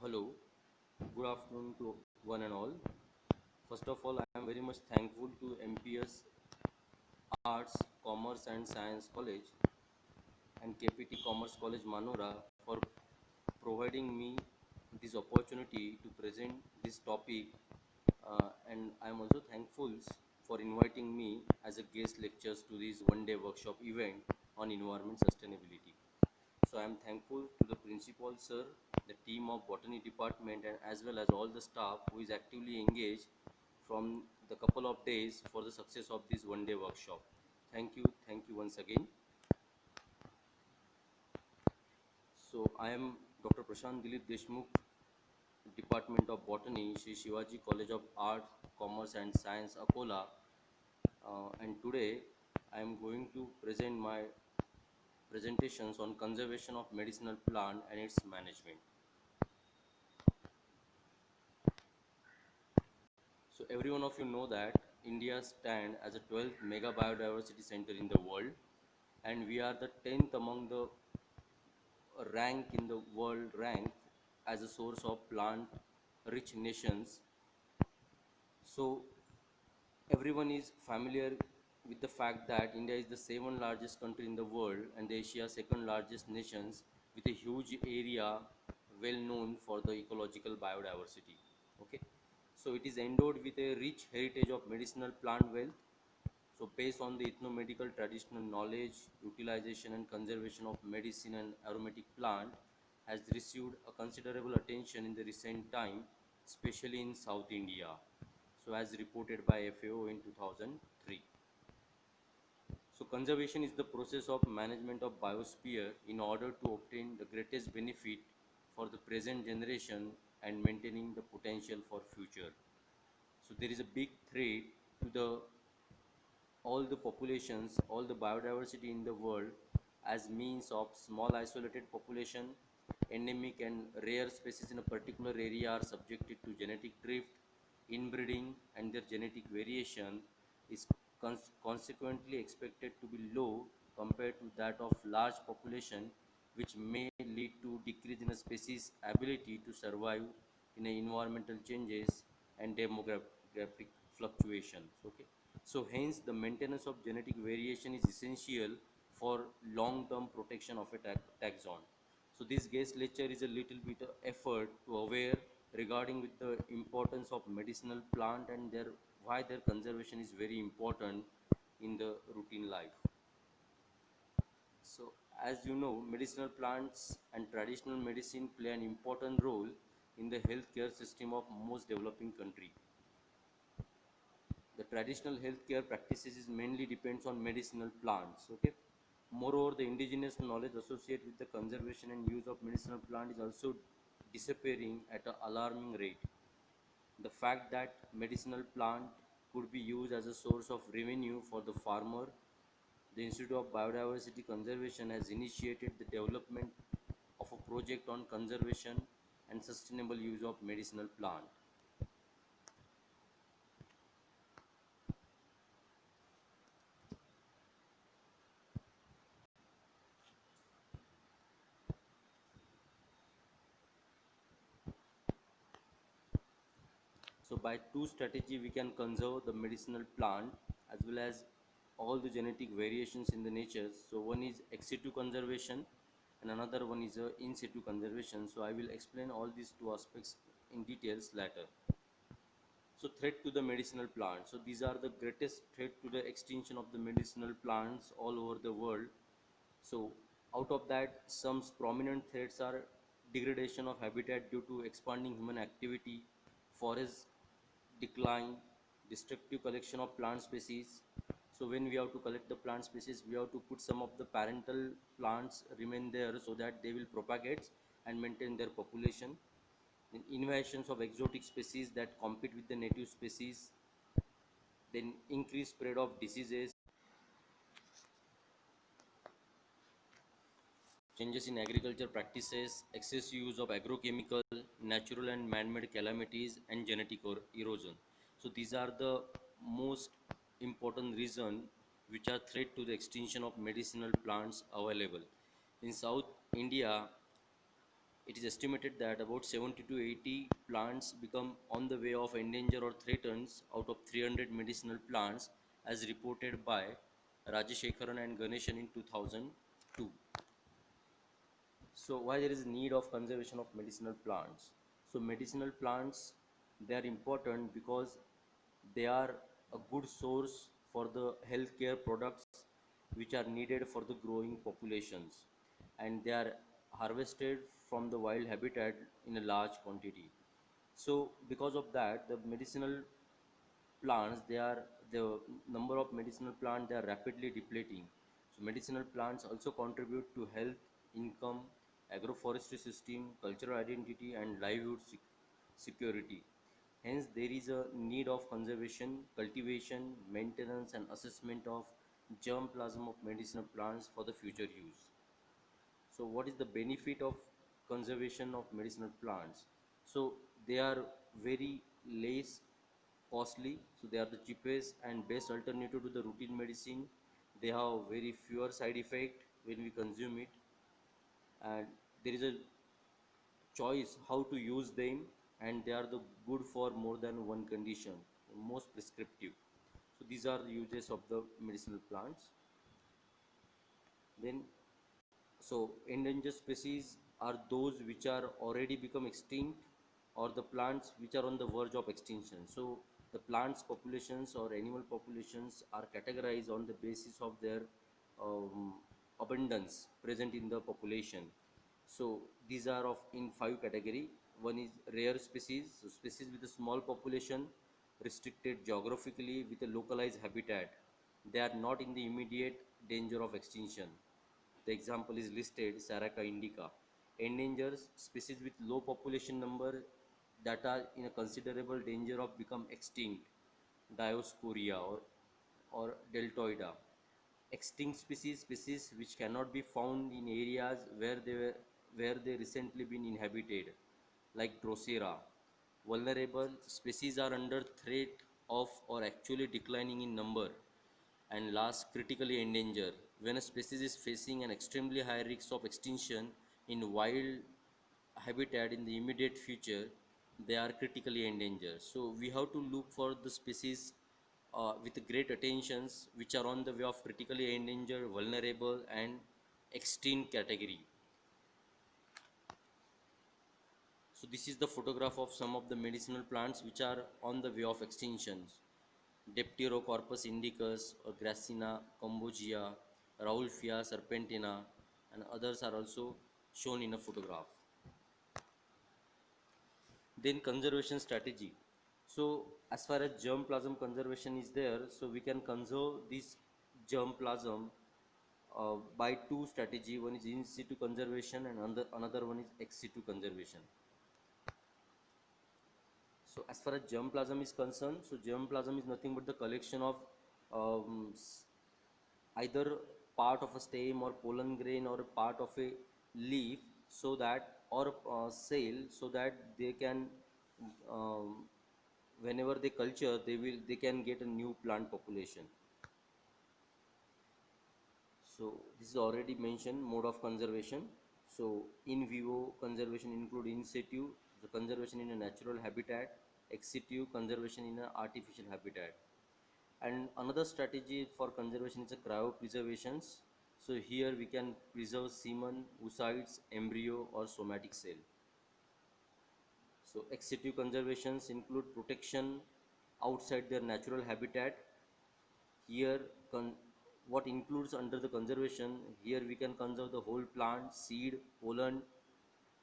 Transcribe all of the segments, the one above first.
Hello, good afternoon to one and all. First of all, I am very much thankful to MPS Arts, Commerce and Science College and KPT Commerce College Manora for providing me this opportunity to present this topic, and I am also thankful for inviting me as a guest lectures to this one-day workshop event on environment sustainability. So I am thankful to the principal sir, the team of botany department, and as well as all the staff who is actively engaged from the couple of days for the success of this one-day workshop. Thank you once again. So I am Dr. Prashant Dilip Deshmukh, Department of Botany, Sri Shivaji College of Art, Commerce and Science, Akola, and today I am going to present my presentations on conservation of medicinal plant and its management. So every one of you know that India stands as a 12th mega biodiversity center in the world, and we are the 10th among the rank in the world rank as a source of plant rich nations. So everyone is familiar with the fact that India is the seventh largest country in the world and Asia's second largest nations with a huge area well known for the ecological biodiversity. Okay, so it is endowed with a rich heritage of medicinal plant wealth. So based on the ethnomedical traditional knowledge, utilization and conservation of medicine and aromatic plant has received a considerable attention in the recent time, especially in South India. So as reported by FAO in 2003. So conservation is the process of management of biosphere in order to obtain the greatest benefit for the present generation and maintaining the potential for future. So there is a big threat to the all the populations, all the biodiversity in the world as means of small isolated population, endemic and rare species in a particular area are subjected to genetic drift, inbreeding and their genetic variation is consequently expected to be low compared to that of large population, which may lead to decrease in a species ability to survive in environmental changes and demographic fluctuations. Okay, so hence the maintenance of genetic variation is essential for long-term protection of a taxon. So this guest lecture is a little bit of effort to aware regarding with the importance of medicinal plant and their why their conservation is very important in the routine life. So as you know, medicinal plants and traditional medicine play an important role in the healthcare system of most developing country. The traditional healthcare practices is mainly depends on medicinal plants. Okay, moreover the indigenous knowledge associated with the conservation and use of medicinal plant is also disappearing at an alarming rate. The fact that medicinal plant could be used as a source of revenue for the farmer, the Institute of Biodiversity Conservation has initiated the development of a project on conservation and sustainable use of medicinal plant. So by two strategy we can conserve the medicinal plant as well as all the genetic variations in the nature. So one is ex situ conservation and another one is in situ conservation. So I will explain all these two aspects in details later. So threat to the medicinal plants. So these are the greatest threat to the extinction of the medicinal plants all over the world. So out of that, some prominent threats are degradation of habitat due to expanding human activity, forest decline, destructive collection of plant species. So when we have to collect the plant species, we have to put some of the parental plants remain there so that they will propagate and maintain their population. Then invasions of exotic species that compete with the native species, then increased spread of diseases, changes in agriculture practices, excess use of agrochemical, natural and man-made calamities, and genetic erosion. So these are the most important reason which are threat to the extinction of medicinal plants available. In South India, it is estimated that about 70 to 80 plants become on the way of endangered or threatened out of 300 medicinal plants, as reported by Rajashekharan and Ganeshan in 2002. So why there is need of conservation of medicinal plants? So medicinal plants, they are important because they are a good source for the healthcare products which are needed for the growing populations, and they are harvested from the wild habitat in a large quantity. So because of that, the medicinal plants, they are the number of medicinal plants, they are rapidly depleting. So medicinal plants also contribute to health, income, agroforestry system, cultural identity, and livelihood security. Hence there is a need of conservation, cultivation, maintenance, and assessment of germplasm of medicinal plants for the future use. So what is the benefit of conservation of medicinal plants? So they are very less costly, so they are the cheapest and best alternative to the routine medicine. They have very fewer side effect when we consume it, and there is a choice how to use them, and they are the good for more than one condition, most prescriptive. So these are the uses of the medicinal plants. Then, so endangered species are those which are already become extinct, or the plants which are on the verge of extinction. So the plants populations or animal populations are categorized on the basis of their um, abundance present in the population. So these are of in five category. One is rare species, so species with a small population, restricted geographically with a localized habitat. They are not in the immediate danger of extinction. The example is listed, Saraca indica. Endangered species with low population number that are in a considerable danger of become extinct, Dioscorea or Deltoida. Extinct species, species which cannot be found in areas where they recently been inhabited, like Drosera. Vulnerable species are under threat of or actually declining in number. And last, critically endangered. When a species is facing an extremely high risk of extinction in wild habitat in the immediate future, they are critically endangered. So we have to look for the species with great attentions which are on the way of critically endangered, vulnerable, and extinct category. So this is the photograph of some of the medicinal plants which are on the way of extinctions. Dipterocarpus indicus or Gracina cambogia, Rauwolfia serpentina, and others are also shown in a photograph. Then conservation strategy. So as far as germplasm conservation is there, so we can conserve this germplasm by two strategy. One is in situ conservation and another one is ex situ conservation. So as far as germplasm is concerned, so germplasm is nothing but the collection of um, either part of a stem or pollen grain or a part of a leaf, so that or cell, so that they can um, whenever they culture, they can get a new plant population. So this is already mentioned mode of conservation. So in vivo conservation include in situ, the conservation in a natural habitat, ex situ conservation in an artificial habitat. And another strategy for conservation is a cryopreservations. So here we can preserve semen, oocytes, embryo, or somatic cell. So ex situ conservations include protection outside their natural habitat. Here what includes under the conservation, here we can conserve the whole plant, seed, pollen,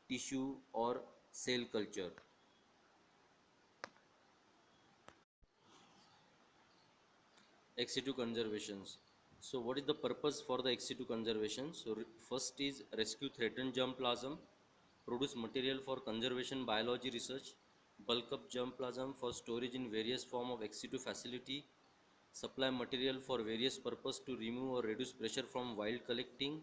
tissue, or cell culture. Ex situ conservations. So what is the purpose for the ex situ conservation? So first is rescue threatened germplasm, produce material for conservation biology research, bulk up germplasm for storage in various form of ex situ facility, supply material for various purpose to remove or reduce pressure from wild collecting,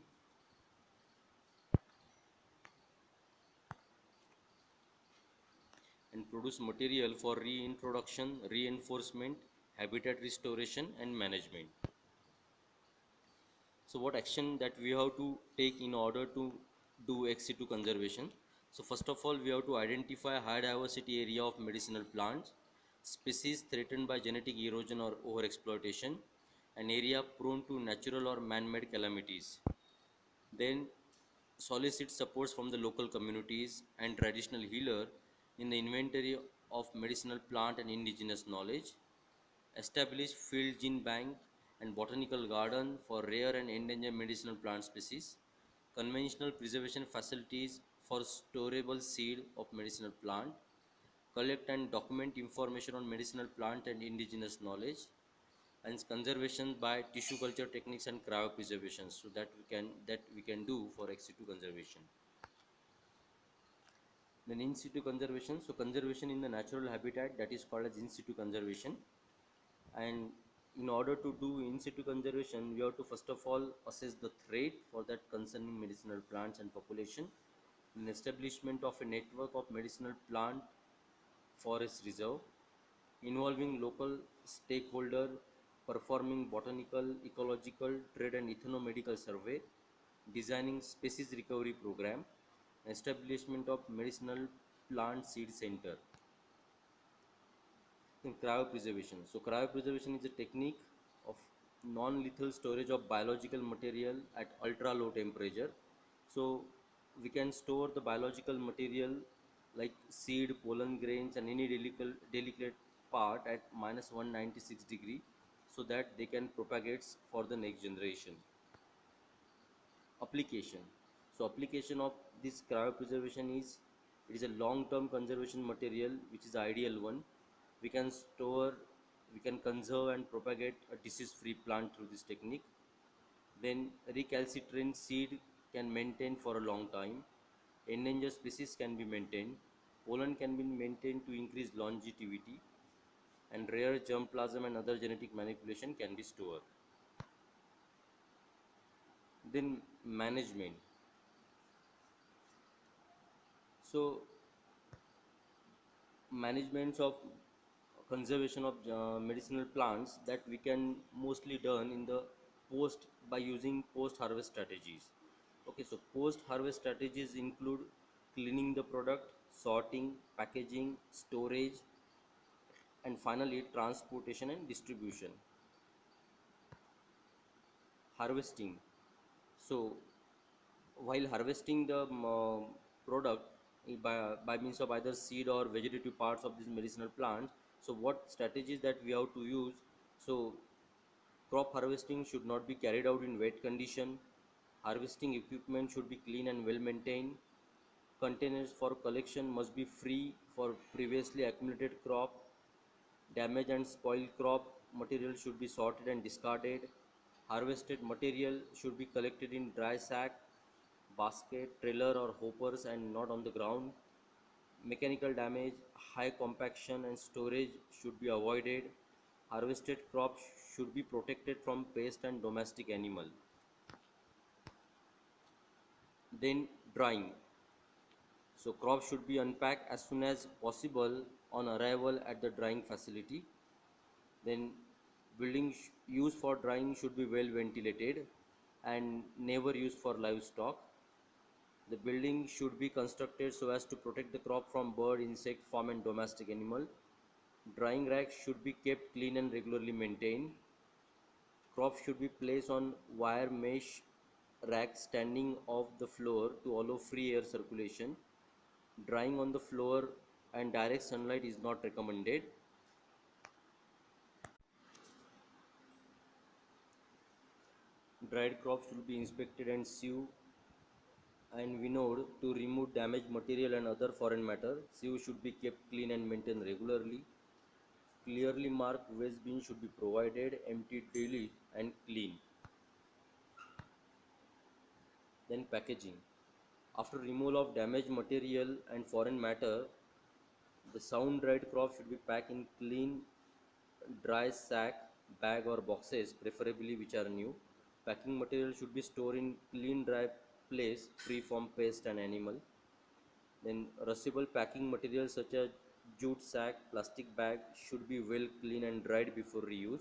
and produce material for reintroduction, reinforcement, habitat restoration, and management. So what action that we have to take in order to do ex situ conservation? So first of all, we have to identify a high diversity area of medicinal plants, species threatened by genetic erosion or overexploitation, an area prone to natural or man-made calamities. Then solicit supports from the local communities and traditional healer in the inventory of medicinal plant and indigenous knowledge. Establish field gene bank and botanical garden for rare and endangered medicinal plant species. Conventional preservation facilities for storable seed of medicinal plant. Collect and document information on medicinal plant and indigenous knowledge. And conservation by tissue culture techniques and cryopreservation, so that we can do for ex situ conservation. Then in situ conservation, so conservation in the natural habitat, that is called as in situ conservation. And in order to do in situ conservation, we have to first of all assess the threat for that concerning medicinal plants and population. An establishment of a network of medicinal plant forest reserve involving local stakeholder, performing botanical, ecological, trade and ethnomedical survey, designing species recovery program, establishment of medicinal plant seed center. In cryopreservation, so cryopreservation is a technique of non-lethal storage of biological material at ultra low temperature. So we can store the biological material like seed, pollen grains and any delicate part at minus 196 degree, so that they can propagate for the next generation. Application, so application of this cryopreservation is, it is a long term conservation material which is the ideal one. We can store, we can conserve and propagate a disease free plant through this technique. Then recalcitrant seed can maintain for a long time. Endangered species can be maintained. Pollen can be maintained to increase longevity, and rare germplasm and other genetic manipulation can be stored. Then management, so managements of conservation of medicinal plants, that we can mostly done in the post, by using post harvest strategies. Okay, so post harvest strategies include cleaning the product, sorting, packaging, storage, and finally transportation and distribution. Harvesting, so while harvesting the product, by means of either seed or vegetative parts of these medicinal plants, so what strategies that we have to use? So crop harvesting should not be carried out in wet condition. Harvesting equipment should be clean and well maintained. Containers for collection must be free for previously accumulated crop. Damaged and spoiled crop material should be sorted and discarded. Harvested material should be collected in dry sack, basket, trailer or hoppers and not on the ground. Mechanical damage, high compaction and storage should be avoided. Harvested crops should be protected from pest and domestic animal. Then drying. So crops should be unpacked as soon as possible on arrival at the drying facility. Then building used for drying should be well ventilated and never used for livestock. The building should be constructed so as to protect the crop from bird, insect, farm and domestic animal. Drying racks should be kept clean and regularly maintained. Crops should be placed on wire mesh racks standing off the floor to allow free air circulation. Drying on the floor and direct sunlight is not recommended. Dried crops should be inspected and sieved and winnowed to remove damaged material and other foreign matter. Sieve should be kept clean and maintained regularly. Clearly marked waste bin should be provided, emptied daily and clean. Then packaging. After removal of damaged material and foreign matter, the sound dried crop should be packed in clean dry sack, bag or boxes, preferably which are new. Packing material should be stored in clean dry place free from pest and animal. Then rushable packing materials such as jute sack, plastic bag should be well cleaned and dried before reuse.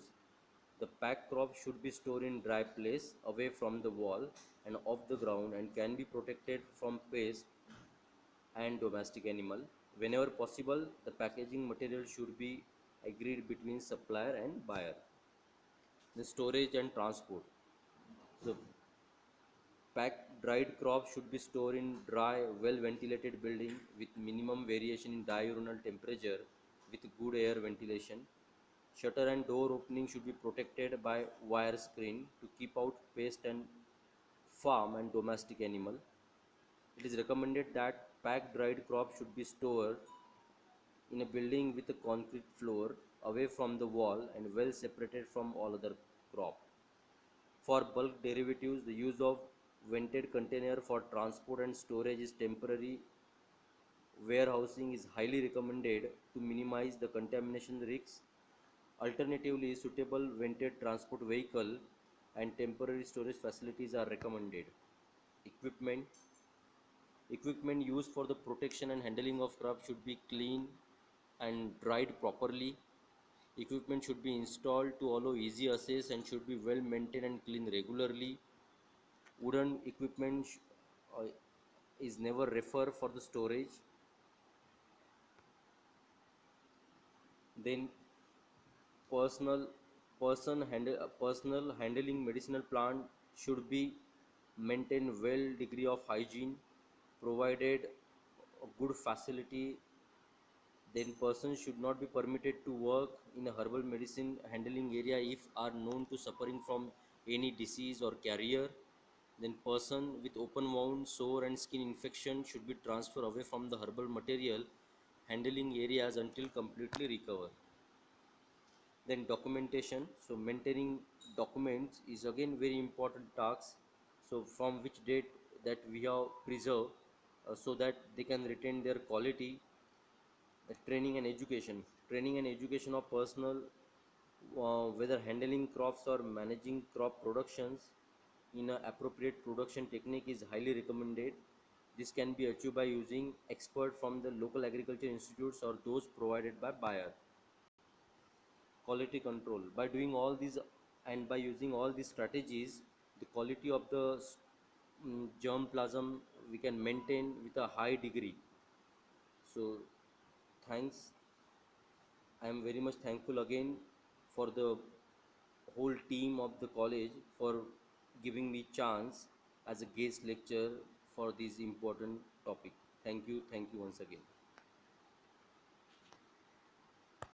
The packed crop should be stored in dry place away from the wall and off the ground and can be protected from pest and domestic animal. Whenever possible, the packaging material should be agreed between supplier and buyer. The storage and transport. So packed dried crops should be stored in dry, well ventilated building with minimum variation in diurnal temperature with good air ventilation. Shutter and door opening should be protected by wire screen to keep out pest and farm and domestic animal. It is recommended that packed dried crops should be stored in a building with a concrete floor away from the wall and well separated from all other crop. For bulk derivatives, the use of vented container for transport and storage is temporary. Warehousing is highly recommended to minimize the contamination risks. Alternatively, suitable vented transport vehicle and temporary storage facilities are recommended. Equipment Equipment used for the protection and handling of crops should be clean and dried properly. Equipment should be installed to allow easy access and should be well maintained and cleaned regularly. Wooden equipment uh, is never refer for the storage. Then personal personal handling medicinal plant should be maintain well degree of hygiene, provided a good facility. Then persons should not be permitted to work in a herbal medicine handling area if are known to suffering from any disease or carrier. Then person with open wound, sore and skin infection should be transferred away from the herbal material handling areas until completely recover. Then documentation. So maintaining documents is again very important task. So from which date that we have preserved so that they can retain their quality. Training and education of personnel, whether handling crops or managing crop productions in an appropriate production technique is highly recommended. This can be achieved by using expert from the local agriculture institutes or those provided by buyer. Quality control, by doing all these and by using all these strategies, the quality of the germplasm we can maintain with a high degree. So thanks, I am very much thankful again for the whole team of the college for giving me chance as a guest lecturer for this important topic. Thank you once again.